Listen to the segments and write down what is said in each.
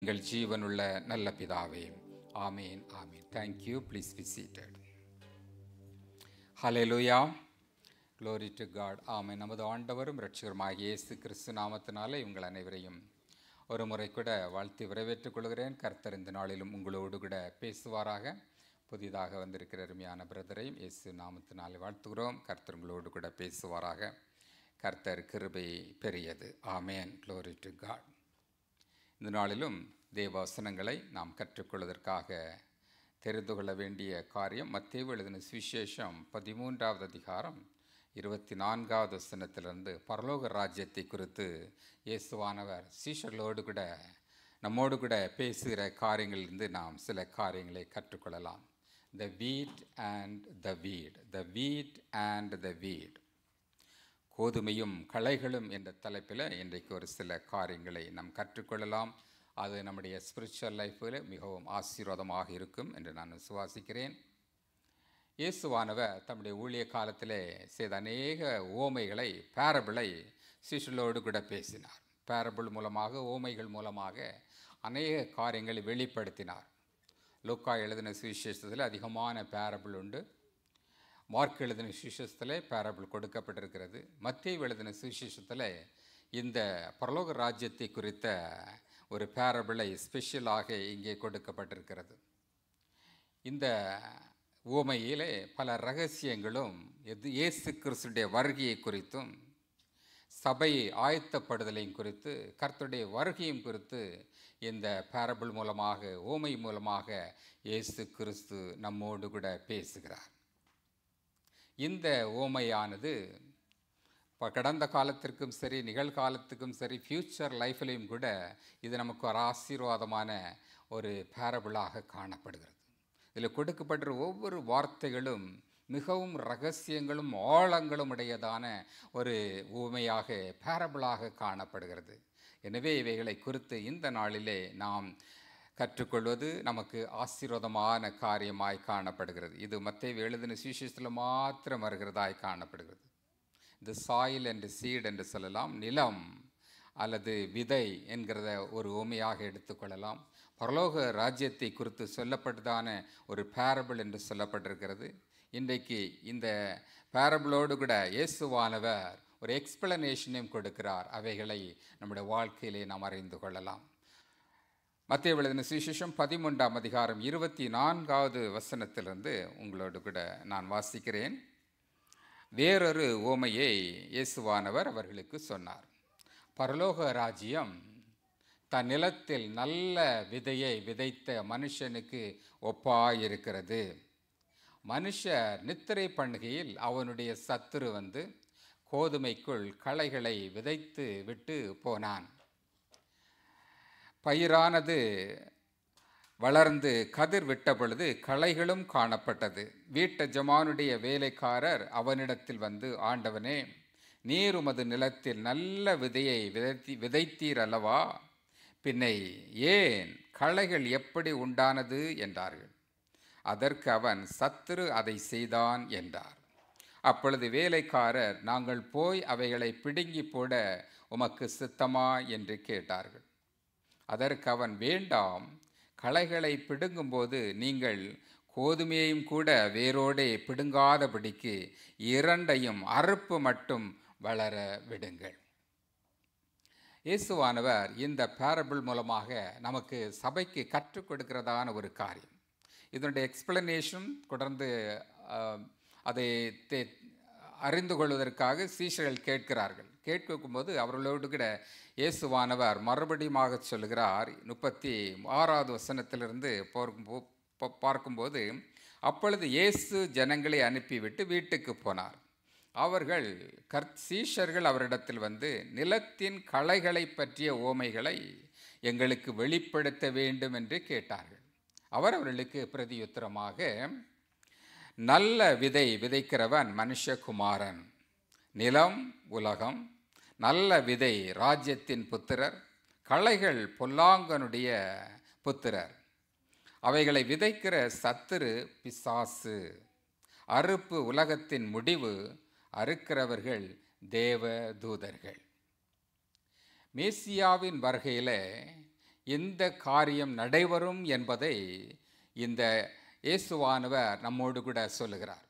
எங்கள் ஜீவனுள்ள நல்ல பிதாவே, ஆமேன் ஆமேன். Thank you. Please be seated. Hallelujah, glory to God. ஆமேன். நமது ஆண்டவரும் இரட்சகருமாகிய இயேசு கிறிஸ்து நாமத்தினாலே உங்கள் அனைவரையும் ஒரு முறை கூட வாழ்த்தி வரவேற்றுக் கொள்கிறேன். கர்த்தர் இந்த நாளிலும் உங்களோடு கூட பேசுவாராக. புதிதாக வந்திருக்கிற அருமையான பிரதரையும் இயேசு நாமத்தினாலே வாழ்த்துகிறோம். கர்த்தர் உங்களோடு கூட பேசுவாராக. கர்த்தர் கிருபை பெரியது. ஆமேன். Glory to God. இந்த நாளிலும் தேவவசனங்களை நாம் கற்றுக்கொள்வதற்காக தெரிந்து கொள்ள வேண்டிய காரியம் மத்தேயு எழுதின சுவிசேஷம் 13வது அதிகாரம் 24வது வசனத்திலிருந்து பரலோக ராஜ்யத்தை குறித்து இயேசுவானவர் சீஷர்களோடு கூட நம்மோடு கூட பேசுகிற காரியங்களிலிருந்து நாம் சில காரியங்களை கற்றுக்கொள்ளலாம். த வீட் அண்ட் த வீட், த வீட் அண்ட் த வீட், கோதுமையும் களைகளும் என்ற தலைப்பில் இன்றைக்கு ஒரு சில காரியங்களை நாம் கற்றுக்கொள்ளலாம். அது நம்முடைய ஸ்பிரிச்சுவல் லைஃப்பில் மிகவும் ஆசீர்வாதமாக இருக்கும் என்று நான் விசுவாசிக்கிறேன். இயேசுவானவர் தம்முடைய ஊழிய காலத்திலே செய்த அநேக ஓமைகளை, பேரபிளை சீஷர்களோடு கூட பேசினார். பேரபிள் மூலமாக, ஓமைகள் மூலமாக அநேக காரியங்களை வெளிப்படுத்தினார். லூக்கா எழுதின சுவிசேஷத்தில் அதிகமான பேரபிள் உண்டு. மார்க் எழுதின சுவிசேஷத்தில் பேரபிள் கொடுக்கப்பட்டிருக்கிறது. மத்தேயு எழுதின சுவிசேஷத்தில் இந்த பரலோக ராஜ்யத்தை குறித்த ஒரு பேரபிளை ஸ்பெஷலாக இங்கே கொடுக்கப்பட்டிருக்கிறது. இந்த உவமையிலே பல ரகசியங்களும் இயேசு கிறிஸ்துடைய வருகையை குறித்தும் சபையை ஆயத்தப்படுதலையும் குறித்து, கர்த்தருடைய வருகையும் குறித்து இந்த பேரபிள் மூலமாக, உவமை மூலமாக இயேசு கிறிஸ்து நம்மோடு கூட பேசுகிறார். இந்த உவமையானது கடந்த காலத்திற்கும் சரி, நிகழ்காலத்துக்கும் சரி, ஃப்யூச்சர் லைஃப்லையும் கூட இது நமக்கு ஒரு ஆசீர்வாதமான ஒரு பேரபிளாக காணப்படுகிறது. இதில் கொடுக்கப்பட்ட ஒவ்வொரு வார்த்தைகளும் மிகவும் ரகசியங்களும் ஆழங்களும் உடையதான ஒரு உவமையாக, பேரபிளாக காணப்படுகிறது. எனவே இவைகளை குறித்து இந்த நாளிலே நாம் கற்றுக்கொள்வது நமக்கு ஆசீர்வாதமான காரியமாய் காணப்படுகிறது. இது மத்தேயு எழுதின சுவிசேஷத்தில் மாத்திரம் வருகிறதாய் காணப்படுகிறது. இந்த சாயில் அண்ட் சீட் என்று சொல்லலாம், நிலம் அல்லது விதை என்கிறத ஒரு உவமையாக எடுத்துக்கொள்ளலாம். பரலோக ராஜ்யத்தை குறித்து சொல்லப்பட்டதான ஒரு பேரபிள் என்று சொல்லப்பட்டிருக்கிறது. இன்றைக்கு இந்த பேரபிளோடு கூட இயேசுவானவர் ஒரு எக்ஸ்பிளனேஷனையும் கொடுக்கிறார். அவைகளை நம்முடைய வாழ்க்கையிலே நாம் அறிந்து கொள்ளலாம். மத்தேயு எழுதின சுவிசேஷம் 13ஆம் அதிகாரம் 24வது வசனத்திலிருந்து உங்களோடு கூட நான் வாசிக்கிறேன். வேறொரு உவமையை இயேசுவானவர் அவர்களுக்கு சொன்னார். பரலோக ராஜ்யம் தன் நிலத்தில் நல்ல விதையை விதைத்த மனுஷனுக்கு ஒப்பாயிருக்கிறது. மனுஷர் நித்திரை பண்ணுகையில் அவனுடைய சத்துரு வந்து கோதுமைக்குள் களைகளை விதைத்து விட்டு போனான். பயிரானது வளர்ந்து கதிர் விட்ட பொழுது களைகளும் காணப்பட்டது. வீட்டு ஜமானுடைய வேலைக்காரர் அவனிடத்தில் வந்து, ஆண்டவனே, நீர் உமது நிலத்தில் நல்ல விதையை விதைத்தீர் அல்லவா? பின்னை ஏன் களைகள் எப்படி உண்டானது என்றார்கள். அதற்கு அவன், சத்துரு அதை செய்தான் என்றார். அப்பொழுது வேலைக்காரர், நாங்கள் போய் அவைகளை பிடுங்கி போட உமக்கு சித்தமா என்று கேட்டார்கள். அதற்கு அவன், வேண்டாம், களைகளை பிடுங்கும்போது நீங்கள் கோதுமையையும் கூட வேரோடே பிடுங்காதபடிக்கு இரண்டையும் அறுப்பு மட்டும் வளர விடுங்கள். இயேசுவானவர் இந்த பேரபிள் மூலமாக நமக்கு சபைக்கு கற்றுக் கொடுக்கிறதான ஒரு காரியம். இதனுடைய எக்ஸ்பிளனேஷன் தொடர்ந்து அதை அறிந்து கொள்வதற்காக சீஷர்கள் கேட்கிறார்கள். கேட்கும்போது அவர்களோடு கூட இயேசுவானவர் மறுபடியும் சொல்கிறார். 36வது வசனத்திலிருந்து பார்க்கும்போது, அப்பொழுது இயேசு ஜனங்களை அனுப்பிவிட்டு வீட்டுக்கு போனார். அவர்கள் சீஷர்கள் அவரிடத்தில் வந்து, நிலத்தின் களைகளை பற்றிய உவமைகளை எங்களுக்கு வெளிப்படுத்த வேண்டும் என்று கேட்டார்கள். அவர் அவர்களுக்கு பிரதியுத்தரமாக, நல்ல விதை விதைக்கிறவன் மனுஷகுமாரன், நிலம் உலகம், நல்ல விதை ராஜ்யத்தின் புத்திரர், களைகள் பொல்லாங்கனுடைய புத்திரர். அவைகளை விதைக்கிற சத்துரு பிசாசு. அறுப்பு உலகத்தின் முடிவு, அறுக்கிறவர்கள் தேவ தூதர்கள். மேசியாவின் வருகையில் இந்த காரியம் நடைபெறும் என்பதை இந்த இயேசுவானவர் நம்மோடு கூட சொல்லுகிறார்.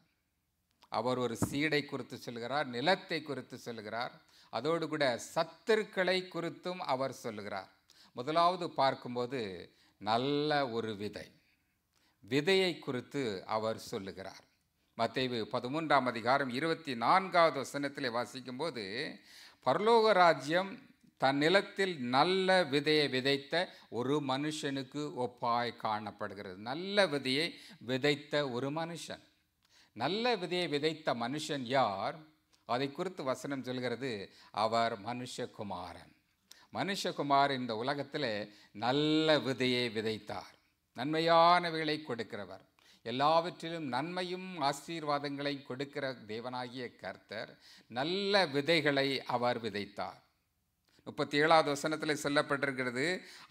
அவர் ஒரு சீடை குறித்து சொல்லுகிறார், நிலத்தை குறித்து சொல்லுகிறார், அதோடு கூட சத்துருக்களை குறித்தும் அவர் சொல்லுகிறார். முதலாவது பார்க்கும்போது நல்ல ஒரு விதையை குறித்து அவர் சொல்லுகிறார். மத்தேயு 13:24 வாசிக்கும்போது, பரலோக ராஜ்யம் தன் நிலத்தில் நல்ல விதையை விதைத்த ஒரு மனுஷனுக்கு ஒப்பாய் காணப்படுகிறது. நல்ல விதையை விதைத்த ஒரு மனுஷன். நல்ல விதையை விதைத்த மனுஷன் யார்? அதை குறித்து வசனம் சொல்கிறது, அவர் மனுஷகுமாரன். மனுஷகுமார் இந்த உலகத்தில் நல்ல விதையை விதைத்தார். நன்மையானவைகளை கொடுக்கிறவர், எல்லாவற்றிலும் நன்மையும் ஆசீர்வாதங்களை கொடுக்கிற தேவனாகிய கர்த்தர் நல்ல விதைகளை அவர் விதைத்தார். 37 சொல்லப்பட்டிருக்கிறது,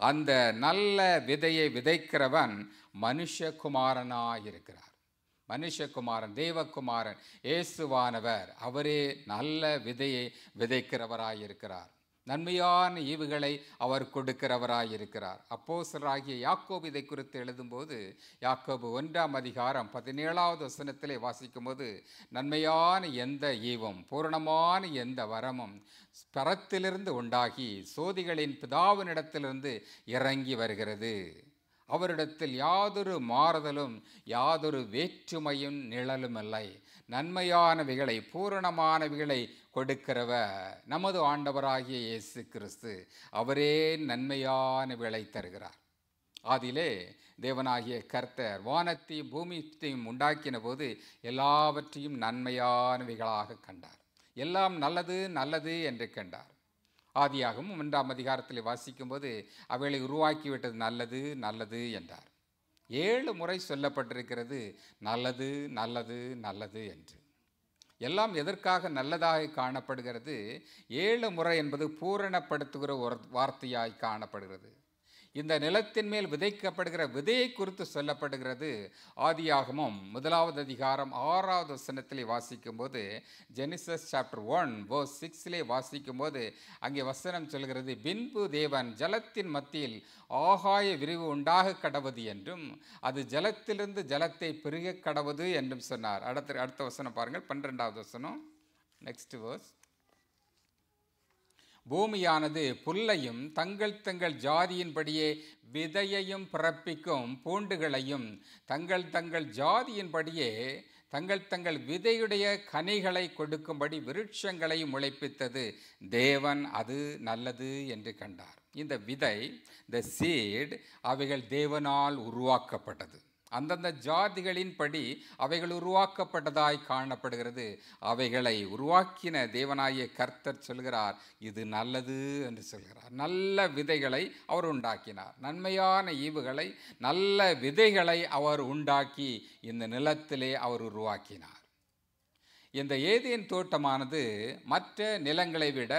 அந்த நல்ல விதையை விதைக்கிறவன் மனுஷகுமாரனாயிருக்கிறார். மனுஷகுமாரன், தேவகுமாரன், இயேசுவானவர், அவரே நல்ல விதையை விதைக்கிறவராயிருக்கிறார். நன்மையான ஈவுகளை அவர் கொடுக்கிறவராயிருக்கிறார். அப்போஸ்தலராகிய யாக்கோபு இதை குறித்து எழுதும்போது, யாக்கோபு 1:17 வாசிக்கும்போது, நன்மையான எந்த ஈவும் பூரணமான எந்த வரமும் பரத்திலிருந்து உண்டாகி சோதிகளின் பிதாவினிடத்திலிருந்து இறங்கி வருகிறது. அவரிடத்தில் யாதொரு மாறுதலும் யாதொரு வேற்றுமையும் நிழலும் இல்லை. நன்மையானவைகளை பூரணமானவைகளை கொடுக்கிறவர் நமது ஆண்டவராகிய இயேசு கிறிஸ்து. அவரே நன்மையானவைகளை தருகிறார். அதிலே தேவனாகிய கர்த்தர் வானத்தையும் பூமியையும் உண்டாக்கின போது எல்லாவற்றையும் நன்மையானவைகளாக கண்டார். எல்லாம் நல்லது நல்லது என்று கண்டார். ஆதியாகமம் 1 வாசிக்கும்போது, அவைகளை உருவாக்கிவிட்டது நல்லது நல்லது என்றார். 7 முறை சொல்லப்பட்டிருக்கிறது நல்லது நல்லது நல்லது என்று. எல்லாம் எதற்காக நல்லதாக காணப்படுகிறது? 7 முறை என்பது பூரணப்படுத்துகிற ஒரு வார்த்தையாய் காணப்படுகிறது. இந்த நிலத்தின் மேல் விதைக்கப்படுகிற விதையை குறித்து சொல்லப்படுகிறது. ஆதியாகமம் 1 வாசிக்கும்போது, ஜெனிசஸ் சாப்டர் 1:6 வாசிக்கும்போது அங்கே வசனம் சொல்கிறது, பின்பு தேவன் ஜலத்தின் மத்தியில் ஆகாய விரிவு உண்டாக கடவது என்றும் அது ஜலத்திலிருந்து ஜலத்தை பெருக கடவது என்றும் சொன்னார். அடுத்த வசனம் பாருங்கள், 12வது வசனம், நெக்ஸ்ட் வேர்ஸ். பூமியானது புல்லையும் தங்கள் தங்கள் ஜாதியின்படியே விதையையும் பிறப்பிக்கும் பூண்டுகளையும் தங்கள் தங்கள் ஜாதியின்படியே தங்கள் தங்கள் விதையுடைய கனிகளை கொடுக்கும்படி விருட்சங்களையும் முளைப்பித்தது. தேவன் அது நல்லது என்று கண்டார். இந்த விதை, த சீட், அவைகள் தேவனால் உருவாக்கப்பட்டது. அந்தந்த ஜாதிகளின் படி அவைகள் உருவாக்கப்பட்டதாய் காணப்படுகிறது. அவைகளை உருவாக்கின தேவனாகிய கர்த்தர் சொல்கிறார், இது நல்லது என்று சொல்கிறார். நல்ல விதைகளை அவர் உண்டாக்கினார். நன்மையான ஈவுகளை, நல்ல விதைகளை அவர் உண்டாக்கி இந்த நிலத்திலே அவர் உருவாக்கினார். இந்த ஏதேன் தோட்டமானது மற்ற நிலங்களை விட,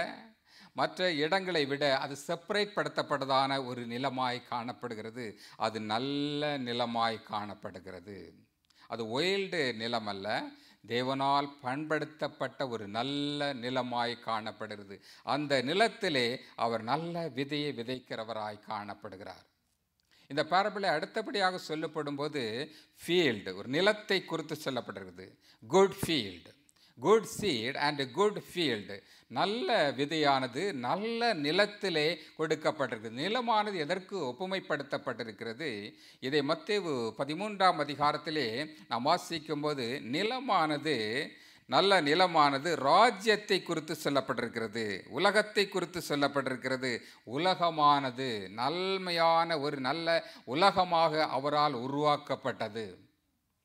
மற்ற இடங்களை விட அது செப்பரேட் படுத்தப்பட்டதான ஒரு நிலமாய் காணப்படுகிறது. அது நல்ல நிலமாய் காணப்படுகிறது. அது ஒயில்டு நிலம் அல்ல, தேவனால் பண்படுத்தப்பட்ட ஒரு நல்ல நிலமாய் காணப்படுகிறது. அந்த நிலத்திலே அவர் நல்ல விதையை விதைக்கிறவராய் காணப்படுகிறார். இந்த பேரபிளை அடுத்தபடியாக சொல்லப்படும் போது ஃபீல்டு, ஒரு நிலத்தை குறித்து சொல்லப்படுகிறது. Good field, good seed and good field. நல்ல விதையானது நல்ல நிலத்திலே கொடுக்கப்பட்டிருக்கிறது. நிலமானது எதற்கு ஒப்புமைப்படுத்தப்பட்டிருக்கிறது? இதை மத்தேயு 13 நாம் வாசிக்கும் போது, நிலமானது, நல்ல நிலமானது ராஜ்யத்தை குறித்து சொல்லப்பட்டிருக்கிறது, உலகத்தை குறித்து சொல்லப்பட்டிருக்கிறது. உலகமானது நன்மையான ஒரு நல்ல உலகமாக அவரால் உருவாக்கப்பட்டது.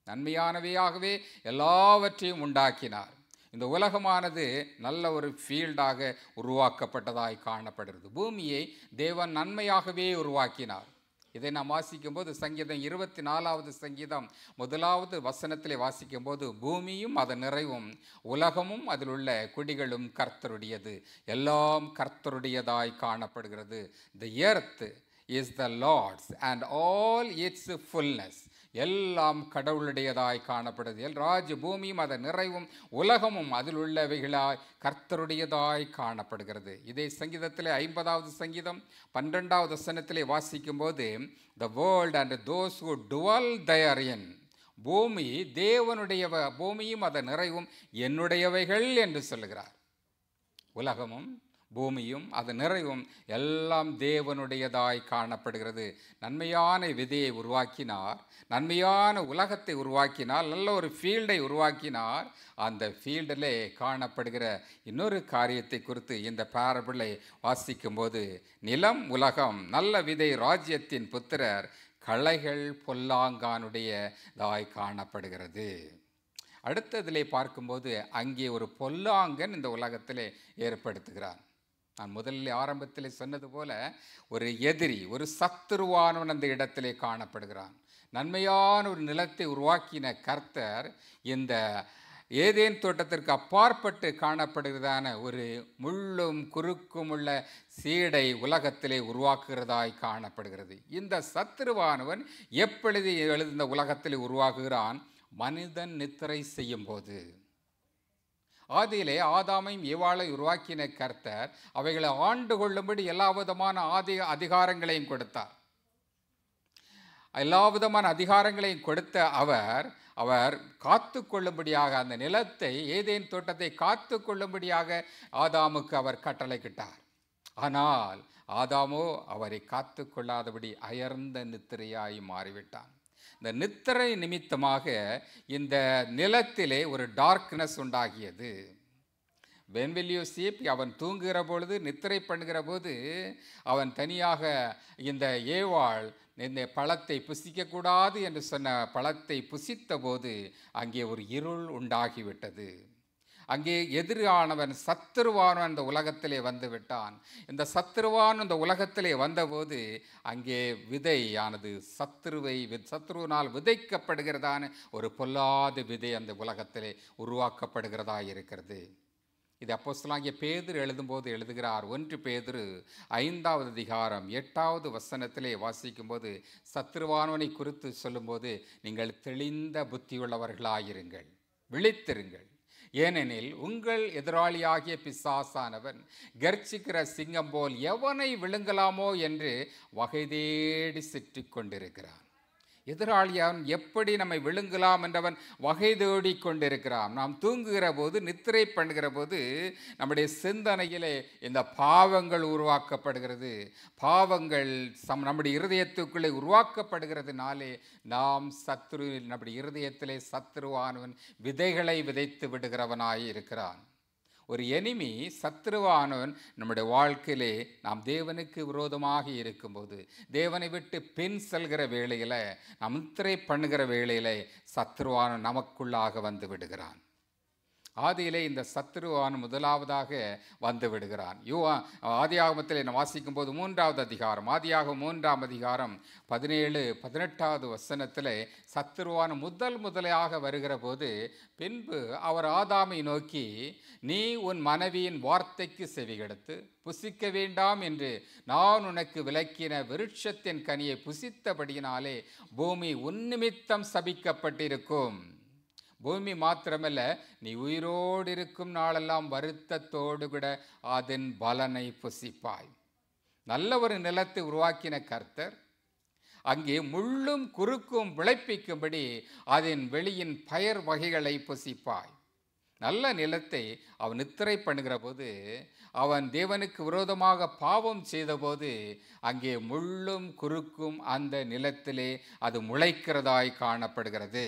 நன்மையானவையாகவே எல்லாவற்றையும் உண்டாக்கினார். இந்த உலகமானது நல்ல ஒரு ஃபீல்டாக உருவாக்கப்பட்டதாய் காணப்படுகிறது. பூமியை தேவன் நன்மையாகவே உருவாக்கினார். இதை நாம் வாசிக்கும்போது சங்கீதம் 24வது சங்கீதம் 1வது வசனத்திலே வாசிக்கும்போது, பூமியும் அதன் நிறைவும் உலகமும் அதில் உள்ள குடிகளும் கர்த்தருடையது, எல்லாம் கர்த்தருடையதாய் காணப்படுகிறது. The earth is the Lord's and all its fullness. எல்லாம் கடவுளுடையதாய் காணப்படுது. ராஜ்ய பூமியும் அதன் நிறைவும் உலகமும் அதில் உள்ளவைகளாய் கர்த்தருடையதாய் காணப்படுகிறது. இதே சங்கீதத்திலே 50வது சங்கீதம் 12வது வசனத்திலே வாசிக்கும் போது, the world and those who dwell therein, பூமி தேவனுடைய, பூமியும் அதன் நிறைவும் என்னுடையவைகள் என்று சொல்லுகிறார். உலகமும் பூமியும் அது நிறைவும் எல்லாம் தேவனுடையதாய் காணப்படுகிறது. நன்மையான விதையை உருவாக்கினார், நன்மையான உலகத்தை உருவாக்கினார், நல்ல ஒரு ஃபீல்டை உருவாக்கினார். அந்த ஃபீல்டிலே காணப்படுகிற இன்னொரு காரியத்தை குறித்து இந்த பேரபிளை வாசிக்கும்போது, நிலம் உலகம், நல்ல விதை ராஜ்யத்தின் புத்திரர், களைகள் பொல்லாங்கானுடையதாய் காணப்படுகிறது. அடுத்ததிலே பார்க்கும்போது அங்கே ஒரு பொல்லாங்கன் இந்த உலகத்திலே ஏற்படுத்துகிறான். நான் முதலில் ஆரம்பத்தில் சொன்னது போல ஒரு எதிரி, ஒரு சத்துருவானவன் அந்த இடத்திலே காணப்படுகிறான். நன்மையான ஒரு நிலத்தை உருவாக்கின கர்த்தர் இந்த ஏதேன் தோட்டத்திற்கு அப்பாற்பட்டு காணப்படுகிறதான ஒரு முள்ளும் குறுக்கும் உள்ள சீடை உலகத்திலே உருவாக்குகிறதாய் காணப்படுகிறது. இந்த சத்துருவானவன் எப்பொழுது இந்த உலகத்திலே உருவாக்குகிறான்? மனிதன் நித்திரை செய்யும் போது. ஆதியிலே ஆதாமையும் ஏவாளை உருவாக்கின கர்த்தர் அவைகளை ஆண்டு கொள்ளும்படி எல்லா விதமான அதிகாரங்களையும் கொடுத்தார். எல்லா விதமான அதிகாரங்களையும் கொடுத்த அவர் காத்து கொள்ளும்படியாக, அந்த நிலத்தை, ஏதேன் தோட்டத்தை காத்து கொள்ளும்படியாக ஆதாமுக்கு அவர் கட்டளையிட்டார். ஆனால் ஆதாமோ அவரை காத்து கொள்ளாதபடி அயர்ந்த நித்திரையாய் மாறிவிட்டான். இந்த நித்திரை நிமித்தமாக இந்த நிலத்திலே ஒரு darkness உண்டாகியது. when will you sleep? அவன் தூங்குகிற பொழுது, நித்திரை பண்ணுகிற போது, அவன் தனியாக இந்த ஏவாள் இந்த பழத்தை புசிக்கக்கூடாது என்று சொன்ன பழத்தை புசித்த போது அங்கே ஒரு இருள் உண்டாகிவிட்டது. அங்கே எதிரானவன், சத்துருவானவன் இந்த உலகத்திலே வந்து விட்டான். இந்த சத்துருவான் இந்த உலகத்திலே வந்தபோது அங்கே விதையானது சத்துருவினால் விதைக்கப்படுகிறதான ஒரு பொல்லாத விதை அந்த உலகத்திலே உருவாக்கப்படுகிறதா இருக்கிறது. இது அப்போஸ்தலனாகிய பேதுரு எழுதும்போது எழுதுகிறார். 1 பேதுரு 5வது அதிகாரம் 8வது வசனத்திலே வாசிக்கும்போது சத்துருவானவனை குறித்து சொல்லும்போது, நீங்கள் தெளிந்த புத்தியுள்ளவர்களாயிருங்கள், விழித்திருங்கள், ஏனெனில் உங்கள் எதிராளியாகிய பிசாசானவன் கர்ச்சிக்கிற சிங்கம் போல் எவனை விழுங்கலாமோ என்று வகை தேடி சுற்றிக் கொண்டிருக்கிறான். எதிராளியான் எப்படி நம்மை விழுங்கலாம் என்றவன் வகை தேடி கொண்டிருக்கிறான். நாம் தூங்குகிற போது, நித்திரை பண்ணுகிற போது நம்முடைய சிந்தனையிலே இந்த பாவங்கள் உருவாக்கப்படுகிறது. பாவங்கள் நம்முடைய இருதயத்துக்குள்ளே உருவாக்கப்படுகிறதுனாலே நாம் நம்முடைய இருதயத்திலே சத்துருவானவன் விதைகளை விதைத்து விடுகிறவனாய் இருக்கிறான். ஒரு எனிமி, சத்துருவானவன் நம்முடைய வாழ்க்கையிலே நாம் தேவனுக்கு விரோதமாக இருக்கும்போது, தேவனை விட்டு பின் செல்கிற வேளையில், நாம் நித்திரை பண்ணுகிற வேளையில் சத்துருவானவன் நமக்குள்ளாக வந்து விடுகிறான். ஆதியிலே இந்த சத்துருவான் முதலாவதாக வந்து விடுகிறான். ஆதியாகமத்தில் நான் வாசிக்கும் போது 3வது அதிகாரம், ஆதியாகமம் 3ஆம் அதிகாரம் 17-18வது வசனத்தில் சத்துருவான் முதலாக வருகிற போது, பின்பு அவர் ஆதாமை நோக்கி, நீ உன் மனைவியின் வார்த்தைக்கு செவிகொடுத்து புசிக்க வேண்டாம் என்று நான் உனக்கு விலக்கின விருட்சத்தின் கனியை புசித்தபடியினாலே பூமி உன் நிமித்தம் சபிக்கப்பட்டிருக்கும். பூமி மாத்திரமல்ல, நீ உயிரோடு இருக்கும் நாளெல்லாம் வருத்தத்தோடு கூட அதன் பலனை புசிப்பாய். நல்ல ஒரு நிலத்தை உருவாக்கின கர்த்தர் அங்கே முள்ளும் குறுக்கும் விளைப்பிக்கும்படி அதன் வெளியின் பயிர் வகைகளை புசிப்பாய். நல்ல நிலத்தை அவன் நித்திரை பண்ணுகிற போது, அவன் தேவனுக்கு விரோதமாக பாவம் செய்தபோது அங்கே முள்ளும் குறுக்கும் அந்த நிலத்திலே அது முளைக்கிறதாய் காணப்படுகிறது.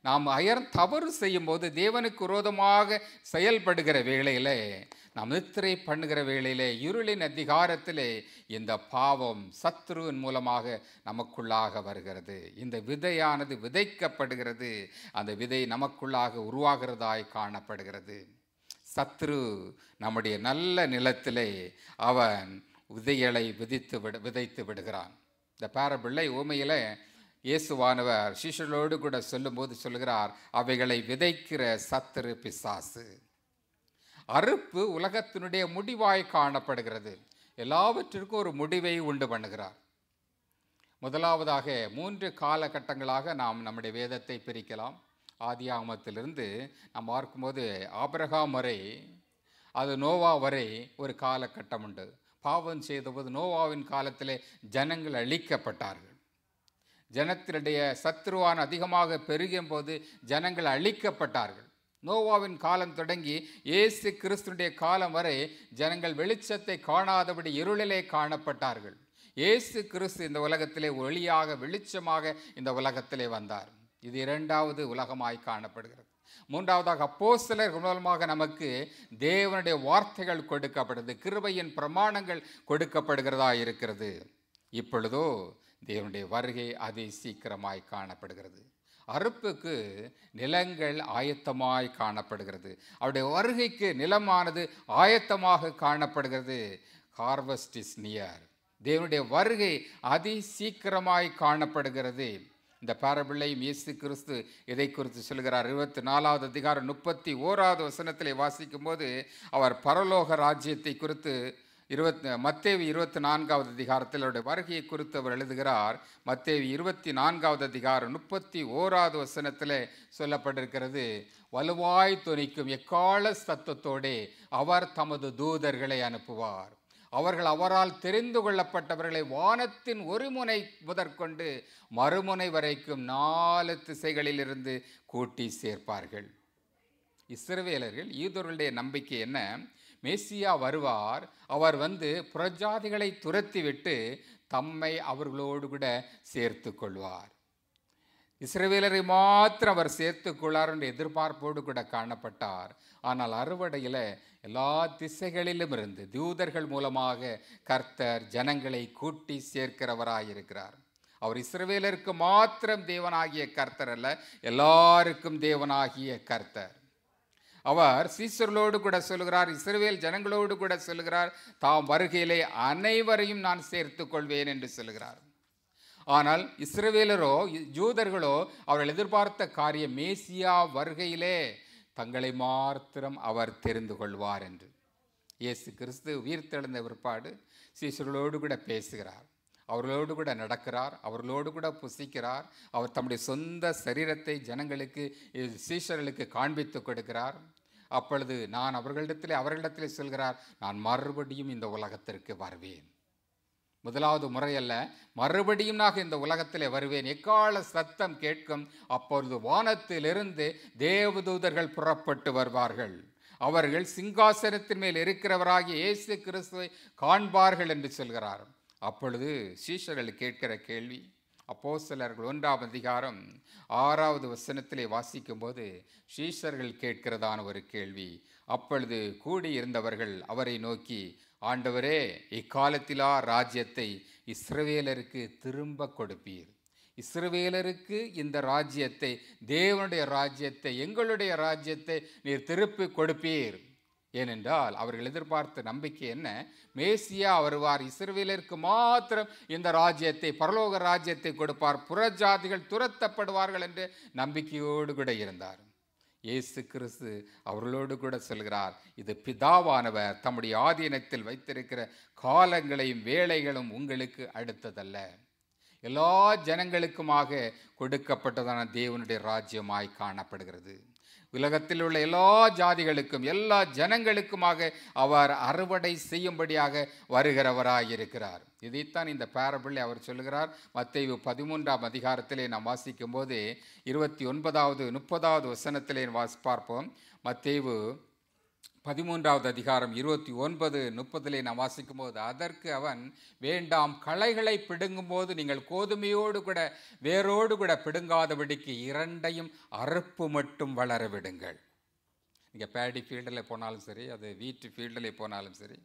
நாம் தவறு செய்யும் போது, தேவனுக்கு விரோதமாக செயல்படுகிற வேளையில், நாம் நித்திரை பண்ணுகிற வேளையிலே, இருளின் அதிகாரத்திலே இந்த பாவம் சத்ருவின் மூலமாக நமக்குள்ளாக வருகிறது. இந்த விதையானது விதைக்கப்படுகிறது. அந்த விதை நமக்குள்ளாக உருவாகிறதாய் காணப்படுகிறது. சத்ரு நம்முடைய நல்ல நிலத்திலே அவன் விதைகளை விதைத்து விடுகிறான். இந்த பேரபிள்ளை உண்மையில் இயேசுவானவர் சீஷர்களோடு கூட சொல்லும்போது சொல்கிறார், அவைகளை விதைக்கிற சத்துரு பிசாசு. அறுப்பு உலகத்தினுடைய முடிவாய் காணப்படுகிறது. எல்லாவற்றிற்கும் ஒரு முடிவை உண்டு பண்ணுகிறார். முதலாவதாக 3 காலகட்டங்களாக நாம் நம்முடைய வேதத்தை பிரிக்கலாம். ஆதியாகமத்திலிருந்து நாம் பார்க்கும்போது ஆபிரகாம் வரை, அது நோவா வரை ஒரு காலகட்டம் உண்டு. பாவம் செய்தபோது நோவாவின் காலத்திலே ஜனங்கள் அழிக்கப்பட்டார்கள். ஜனத்தினுடைய சத்துருவான் அதிகமாக பெருகிய போது ஜனங்கள் அழிக்கப்பட்டார்கள். நோவாவின் காலம் தொடங்கி இயேசு கிறிஸ்துடைய காலம் வரை ஜனங்கள் வெளிச்சத்தை காணாதபடி இருளிலே காணப்பட்டார்கள். இயேசு கிறிஸ்து இந்த உலகத்திலே ஒளியாக வெளிச்சமாக இந்த உலகத்திலே வந்தார். இது இரண்டாவது உலகமாய் காணப்படுகிறது. மூன்றாவதாக அப்போஸ்தலர்கள் மூலமாக நமக்கு தேவனுடைய வார்த்தைகள் கொடுக்கப்படுது, கிருபையின் பிரமாணங்கள் கொடுக்கப்படுகிறதா இருக்கிறது. இப்பொழுதோ தேவனுடைய வருகை அதி சீக்கிரமாய் காணப்படுகிறது. அறுப்புக்கு நிலங்கள் ஆயத்தமாய் காணப்படுகிறது. அவருடைய வருகைக்கு நிலமானது ஆயத்தமாக காணப்படுகிறது. Harvest is near. தேவனுடைய வருகை அதி சீக்கிரமாய் காணப்படுகிறது. இந்த பாரபிளையும் இயேசு கிறிஸ்து இதை குறித்து சொல்கிறார். 24வது அதிகாரம் 31வது வசனத்திலே வாசிக்கும் போது அவர் பரலோக ராஜ்யத்தை குறித்து மத்தேயு 24வது அதிகாரத்தில் அவருடைய வருகையை குறித்து அவர் எழுதுகிறார். மத்தேயு 24வது அதிகாரம் 31வது வசனத்தில் சொல்லப்பட்டிருக்கிறது, வலுவாய் தொனிக்கும் எக்கால சத்தத்தோடே அவர் தமது தூதர்களை அனுப்புவார். அவர்கள் அவரால் தெரிந்து கொள்ளப்பட்டவர்களை வானத்தின் ஒரு முனை முதற்கொண்டு மறுமுனை வரைக்கும் 4 திசைகளிலிருந்து கூட்டி சேர்ப்பார்கள். இஸ்ரவேலர்கள் யூதர்களுடைய நம்பிக்கை என்ன? மேசியா வருவார், அவர் வந்து புறஜாதிகளை துரத்திவிட்டு தம்மை அவர்களோடு கூட சேர்த்து கொள்வார். இஸ்ரவேலரை மாத்திரம் அவர் சேர்த்து கொள்ளார் என்ற எதிர்பார்ப்போடு கூட காணப்பட்டார். ஆனால் அறுவடையில் எல்லா திசைகளிலும் இருந்து தூதர்கள் மூலமாக கர்த்தர் ஜனங்களை கூட்டி சேர்க்கிறவராயிருக்கிறார். அவர் இஸ்ரவேலருக்கு மாத்திரம் தேவனாகிய கர்த்தர் அல்ல, எல்லாருக்கும் தேவனாகிய கர்த்தர். அவர் சீசர்களோடு கூட சொல்லுகிறார், இஸ்ரவேல் ஜனங்களோடு கூட சொல்லுகிறார், தாம் வருகையிலே அனைவரையும் நான் சேர்த்து கொள்வேன் என்று சொல்லுகிறார். ஆனால் இஸ்ரவேலரோ யூதர்களோ அவர்கள் எதிர்பார்த்த காரியம் மேசியா வருகையிலே தங்களை மாத்திரம் அவர் தெரிந்து கொள்வார் என்று. இயேசு கிறிஸ்து உயிர்த்தெழுந்த பிற்பாடு சீசர்களோடு கூட பேசுகிறார், அவர்களோடு கூட நடக்கிறார், அவர்களோடு கூட புசிக்கிறார். அவர் தம்முடைய சொந்த சரீரத்தை ஜனங்களுக்கு சீஷர்களுக்கு காண்பித்து கொடுக்கிறார். அப்பொழுது நான் அவர்களிடத்திலே சொல்கிறார், நான் மறுபடியும் இந்த உலகத்திற்கு வருவேன். முதலாவது முறையல்ல, மறுபடியும் நான் இந்த உலகத்திலே வருவேன். எக்கால சத்தம் கேட்கும், அப்பொழுது வானத்திலிருந்து தேவதூதர்கள் புறப்பட்டு வருவார்கள். அவர்கள் சிங்காசனத்தின் மேல் இருக்கிறவராகிய இயேசு கிறிஸ்துவை காண்பார்கள் என்று சொல்கிறார். அப்பொழுது சீஷர்கள் கேட்கிற கேள்வி, அப்போஸ்தலர்கள் 1ஆம் அதிகாரம் 6வது வசனத்திலே வாசிக்கும் போது சீஷர்கள் கேட்கிறதான ஒரு கேள்வி. அப்பொழுது கூடியிருந்தவர்கள் அவரை நோக்கி, ஆண்டவரே, இக்காலத்திலா ராஜ்யத்தை இஸ்ரவேலருக்கு திரும்ப கொடுப்பீர். இஸ்ரவேலருக்கு இந்த ராஜ்யத்தை, தேவனுடைய ராஜ்யத்தை, எங்களுடைய ராஜ்யத்தை நீர் திருப்பி கொடுப்பீர். ஏனென்றால் அவர்கள் எதிர்பார்த்த நம்பிக்கை என்ன? மேசியா வருவார், இஸ்ரவேலருக்கு மாத்திரம் இந்த ராஜ்யத்தை, பரலோக ராஜ்யத்தை கொடுப்பார், புறஜாதிகள் துரத்தப்படுவார்கள் என்ற நம்பிக்கையோடு கூட இருந்தார். இயேசு கிறிஸ்து அவர்களோடு கூட சொல்கிறார், இது பிதாவானவர் தம்முடைய ஆதீனத்தில் வைத்திருக்கிற காலங்களையும் வேளைகளும் உங்களுக்கு அடுத்ததல்ல, எல்லா ஜனங்களுக்குமாக கொடுக்கப்பட்டதான தேவனுடைய ராஜ்யமாய் காணப்படுகிறது. உலகத்தில் உள்ள எல்லா ஜாதிகளுக்கும் எல்லா ஜனங்களுக்குமாக அவர் அறுவடை செய்யும்படியாக வருகிறவராயிருக்கிறார். இதைத்தான் இந்த பேரபிளை அவர் சொல்லுகிறார். மத்தேயு 13ஆம் அதிகாரத்திலே நாம் வாசிக்கும் போது 29வது 30வது வசனத்திலே பார்ப்போம். மத்தேயு 13வது அதிகாரம் 29, 30 நாம் வாசிக்கும் போது, அதற்கு அவன், வேண்டாம், களைகளை பிடுங்கும் போது நீங்கள் கோதுமையோடு கூட வேரோடு கூட பிடுங்காதபடிக்கு இரண்டையும் அறுப்பு மட்டும் வளர விடுங்கள். நீங்கள் பேடி ஃபீல்டில் போனாலும் சரி, அது வீட்டு ஃபீல்டில் போனாலும் சரி,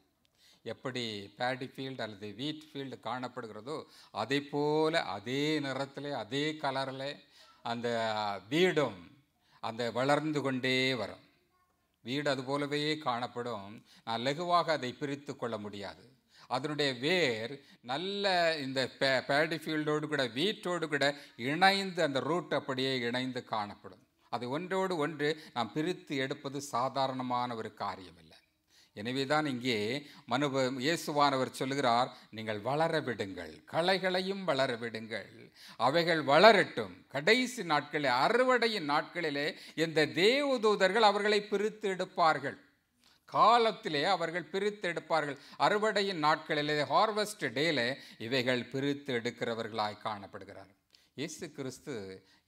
எப்படி பேடி ஃபீல்டு அல்லது வீட் ஃபீல்டு காணப்படுகிறதோ அதை போல அதே நிறத்தில் அதே கலரில் அந்த வீடும் அந்த வளர்ந்து கொண்டே வரும். வீடு அது போலவே காணப்படும். நான் லகுவாக அதை பிரித்து கொள்ள முடியாது. அதனுடைய வேர் நல்ல இந்த பேடி ஃபீல்டோடு கூட வீட்டோடு கூட இணைந்து அந்த ரூட் அப்படியே இணைந்து காணப்படும். அது ஒன்றோடு ஒன்று நாம் பிரித்து எடுப்பது சாதாரணமான ஒரு காரியம் இல்லை. எனவேதான் இங்கே இயேசுவானவர் சொல்லுகிறார், நீங்கள் வளர விடுங்கள், களைகளையும் வளர விடுங்கள், அவைகள் வளரட்டும். கடைசி நாட்களிலே, அறுவடையின் நாட்களிலே இந்த தேவதூதர்கள் அவர்களை பிரித்து எடுப்பார்கள். காலத்திலே அவர்கள் பிரித்து எடுப்பார்கள். அறுவடையின் நாட்களிலே, ஹார்வெஸ்ட் டேல இவைகள் பிரித்து எடுக்கிறவர்களாய் காணப்படுகிறார். இயேசு கிறிஸ்து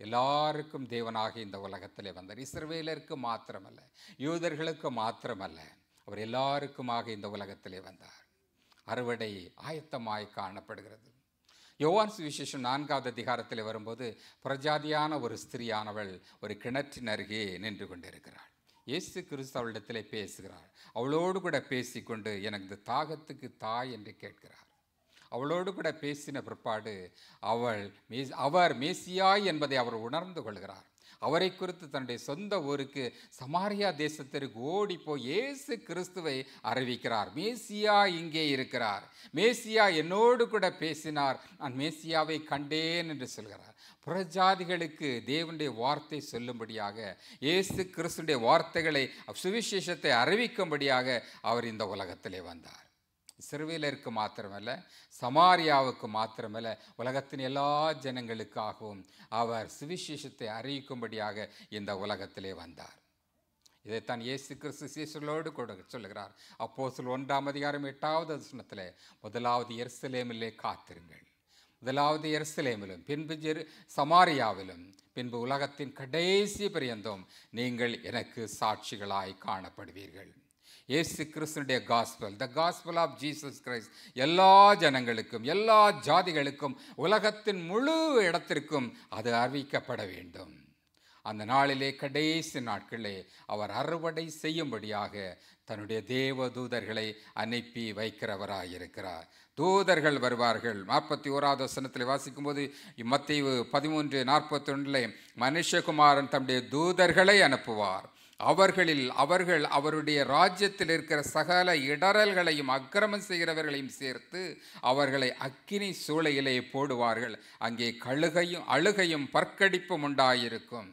எல்லாருக்கும் தேவனாக இந்த உலகத்திலே வந்தார். இஸ்ரவேலருக்கு மாத்திரமல்ல, யூதர்களுக்கு மாத்திரமல்ல, அவர் எல்லாருக்குமாக இந்த உலகத்திலே வந்தார். அறுவடை ஆயத்தமாய் காணப்படுகிறது. யோவான் சுவிசேஷம் 4வது அதிகாரத்தில் வரும்போது, பிரஜாதியான ஒரு ஸ்திரியானவள் ஒரு கிணற்றின் அருகே நின்று கொண்டிருக்கிறாள். இயேசு கிறிஸ்து அவளிடத்திலே பேசுகிறார். அவளோடு கூட பேசிக்கொண்டு, எனக்கு தாகத்துக்கு தாய் என்று கேட்கிறார். அவளோடு கூட பேசின பிற்பாடு அவர் மேசியா என்பதை அவர் உணர்ந்து கொள்கிறார். அவரை குறித்து தன்னுடைய சொந்த ஊருக்கு சமாரியா தேசத்திற்கு ஓடி போய் இயேசு கிறிஸ்துவை அறிவிக்கிறார். மேசியா இங்கே இருக்கிறார், மேசியா என்னோடு கூட பேசினார், நான் மேசியாவை கண்டேன் என்று சொல்கிறார். புறஜாதிகளுக்கு தேவனுடைய வார்த்தை சொல்லும்படியாக, இயேசு கிறிஸ்துடைய வார்த்தைகளை, சுவிசேஷத்தை அறிவிக்கும்படியாக அவர் இந்த உலகத்திலே வந்தார். இஸ்ரவேலருக்கு மாத்திரமல்ல, சமாரியாவுக்கு மாத்திரமல்ல, உலகத்தின் எல்லா ஜனங்களுக்காகவும் அவர் சுவிசேஷத்தை அறிவிக்கும்படியாக இந்த உலகத்திலே வந்தார். இதைத்தான் இயேசு கிறிஸ்து சீஷர்களோடு கூட சொல்லுகிறார். அப்போஸ்தலர் 1ஆம் அதிகாரம் 8வது வசனத்திலே, முதலாவது எருசலேமிலே காத்திருங்கள், முதலாவது எருசலேமிலும் பின்பு சமாரியாவிலும் பின்பு உலகத்தின் கடைசி பரியந்தம் நீங்கள் எனக்கு சாட்சிகளாய் காணப்படுவீர்கள். இயேசு கிறிஸ்துடைய gospel, the gospel of Jesus Christ எல்லா ஜனங்களுக்கும், எல்லா ஜாதிகளுக்கும், உலகத்தின் முழு இடத்திற்கும் அது அறிவிக்கப்பட வேண்டும். அந்த நாளிலே, கடைசி நாட்களிலே அவர் அறுவடை செய்யும்படியாக தன்னுடைய தேவ தூதர்களை அனுப்பி வைக்கிறவராயிருக்கிறார். தூதர்கள் வருவார்கள். 41வது வசனத்தில் வாசிக்கும்போது, மத்தேயு 13:41 மனுஷகுமாரன் தம்முடைய தூதர்களை அனுப்புவார், அவர்கள் அவருடைய ராஜ்யத்தில் இருக்கிற சகல இடரல்களையும் அக்கிரமம் செய்கிறவர்களையும் சேர்த்து அவர்களை அக்கினி சூளையிலே போடுவார்கள், அங்கே அழுகையும் பற்கடிப்பும் உண்டாயிருக்கும்.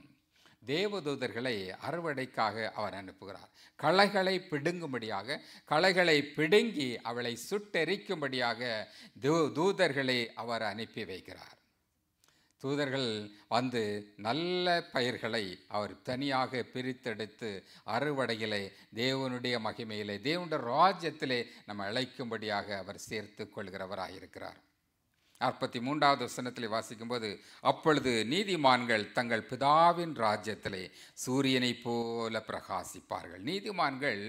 தேவதூதர்களை அறுவடைக்காக அவர் அனுப்புகிறார். களைகளை பிடுங்கும்படியாக, களைகளை பிடுங்கி அவளை சுட்டெரிக்கும்படியாக தூதர்களை அவர் அனுப்பி வைக்கிறார். தூதர்கள் வந்து நல்ல பயிர்களை அவர் தனியாக பிரித்தெடுத்து அறுவடையிலே, தேவனுடைய மகிமையிலே, தேவனுடைய ராஜ்யத்திலே நம்ம அழைக்கும்படியாக அவர் சேர்த்து கொள்கிறவராயிருக்கிறார். 43வது வசனத்திலே வாசிக்கும்போது, அப்பொழுது நீதிமான்கள் தங்கள் பிதாவின் ராஜ்யத்திலே சூரியனை போல பிரகாசிப்பார்கள். நீதிமான்கள்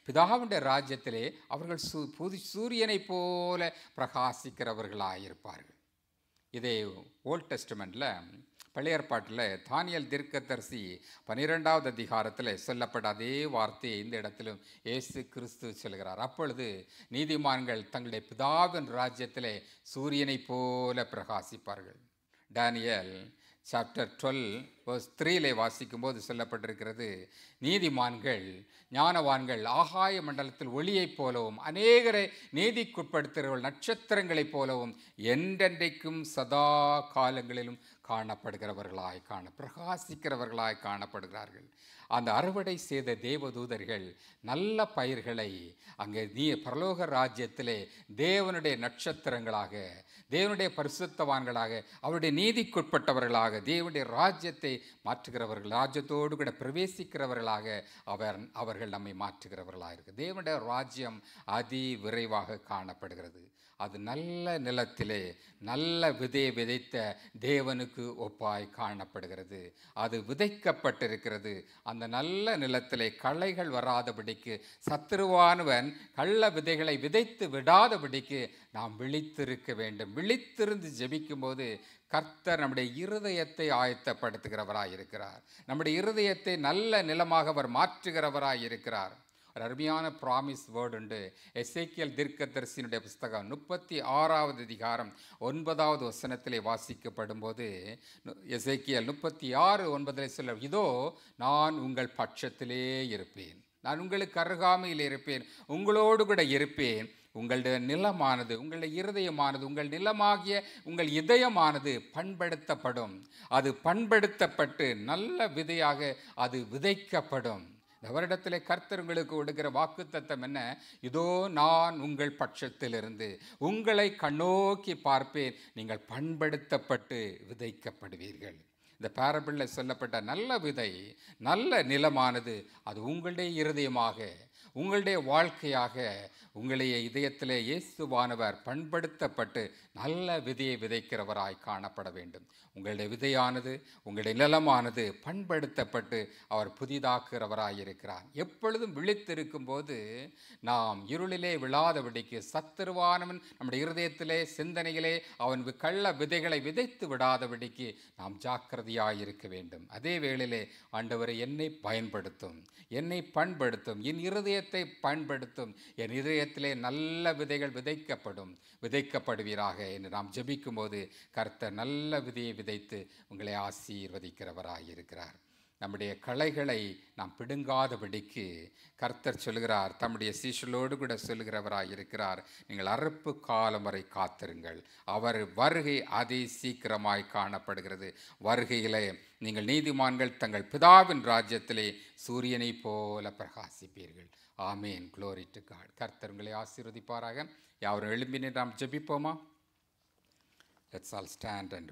பிதாவுடைய ராஜ்யத்திலே அவர்கள் சூரியனை போல பிரகாசிக்கிறவர்களாயிருப்பார்கள். இதே ஓல்ட் டெஸ்டமெண்ட்டில், பழைய ஏற்பாட்டில் தானியேல் தீர்க்கதரிசி 12வது அதிகாரத்தில் சொல்லப்பட்ட அதே வார்த்தையை இந்த இடத்திலும் இயேசு கிறிஸ்து சொல்கிறார். அப்பொழுது நீதிமான்கள் தங்களுடைய பிதாவின் ராஜ்யத்திலே சூரியனை போல பிரகாசிப்பார்கள். டானியேல் சாப்டர் 12:3 வாசிக்கும்போது சொல்லப்பட்டிருக்கிறது, நீதிமான்கள், ஞானவான்கள் ஆகாய மண்டலத்தில் ஒளியைப் போலவும், அநேகரை நீதிக்குட்படுத்துகிறவர்கள் நட்சத்திரங்களைப் போலவும் என்றென்றைக்கும் சதா காலங்களிலும் பிரகாசிக்கிறவர்களாய் காணப்படுகிறார்கள். அந்த அறுவடை செய்த தேவதூதர்கள் நல்ல பயிர்களை அங்கே பரலோக ராஜ்யத்திலே தேவனுடைய நட்சத்திரங்களாக, தேவனுடைய பரிசுத்தவான்களாக, அவருடைய நீதிக்குட்பட்டவர்களாக, தேவனுடைய ராஜ்யத்தை மாற்றுகிறவர்கள், ராஜ்யத்தோடு கூட பிரவேசிக்கிறவர்களாக அவர்கள் நம்மை மாற்றுகிறவர்களாக இருக்கு. தேவனுடைய ராஜ்யம் அதி விரைவாக காணப்படுகிறது. அது நல்ல நிலத்திலே நல்ல விதையை விதைத்த தேவனுக்கு ஒப்பாய் காணப்படுகிறது. அது விதைக்கப்பட்டிருக்கிறது. அந்த நல்ல நிலத்திலே களைகள் வராதபடிக்கு, சத்துருவானவன் கள்ள விதைகளை விதைத்து விடாதபடிக்கு நாம் விழித்திருக்க வேண்டும். விழித்திருந்து ஜெபிக்கும்போது கர்த்தர் நம்முடைய இருதயத்தை ஆயத்தப்படுத்துகிறவராயிருக்கிறார். நம்முடைய இருதயத்தை நல்ல நிலமாக அவர் மாற்றுகிறவராயிருக்கிறார். ஒரு அருமையான ப்ராமிஸ் வேர்டு உண்டு. எசேக்கியேல் தீர்க்கதரிசியினுடைய புஸ்தகம் 36வது அதிகாரம் 9வது வசனத்திலே வாசிக்கப்படும் போது, எசேக்கியேல் 36:9 சொல்ல, இதோ நான் உங்கள் பட்சத்திலே இருப்பேன், நான் உங்களுக்கு அருகாமையில் இருப்பேன், உங்களோடு கூட இருப்பேன். உங்களுடைய நிலமானது, உங்களுடைய இருதயமானது, உங்கள் நிலமாகிய உங்கள் இதயமானது பண்படுத்தப்படும். அது பண்படுத்தப்பட்டு நல்ல விதையாக அது விதைக்கப்படும். இந்த வருடத்திலே கர்த்தர் உங்களுக்கு கொடுக்கிற வாக்குத்தத்தம் என்ன? இதோ நான் உங்கள் பட்சத்திலிருந்து உங்களை கண்ணோக்கி பார்ப்பேன், நீங்கள் பண்படுத்தப்பட்டு விதைக்கப்படுவீர்கள். இந்த பேரபிளில் சொல்லப்பட்ட நல்ல விதை, நல்ல நிலமானது அது உங்களுடைய இருதயமாக, உங்களுடைய வாழ்க்கையாக, உங்களுடைய இதயத்திலே இயேசுவானவர் பண்படுத்தப்பட்டு நல்ல விதையை விதைக்கிறவராய் காணப்பட வேண்டும். உங்களுடைய விதையானது, உங்களுடைய நிலமானது பண்படுத்தப்பட்டு அவர் புதிதாக்குகிறவராய் இருக்கிறார். எப்பொழுதும் விழித்திருக்கும் போது நாம் இருளிலே விழாதபடிக்கு, சத்துருவானவன் நம்முடைய இருதயத்திலே சிந்தனையிலே அவன் கள்ள விதைகளை விதைத்து விடாதபடிக்கு நாம் ஜாக்கிரதையாக இருக்க வேண்டும். அதே வேளையிலே ஆண்டவரை என்னை பயன்படுத்தும், என்னை பண்படுத்தும், என் இருதயத்தை பயன்படுத்தும், என் இதயத்திலே நல்ல விதைகள் விதைக்கப்படுவீராக என்று நாம் ஜெபிக்கும் போது கர்த்தர் நல்ல விதையை விதைத்து உங்களை ஆசீர்வதிக்கிறவராக இருக்கிறார். நம்முடைய களைகளை நாம் பிடுங்காதபடிக்கு கர்த்தர் சொல்கிறார், தம்முடைய சீஷலோடு கூட சொல்கிறவராய் இருக்கிறார், நீங்கள் அறுப்பு காலம் வரை காத்திருங்கள், அவர் வருகை அதி சீக்கிரமாய் காணப்படுகிறது. வருகையிலே நீங்கள் நீதிமான்கள் தங்கள் பிதாவின் ராஜ்யத்திலே சூரியனை போல பிரகாசிப்பீர்கள். ஆமேன். Glory to God. கர்த்தர் உங்களை ஆசீர்வதிப்பாராக. யாவரும் எழும்பி நாம் ஜெபிப்போமா? Let's all stand and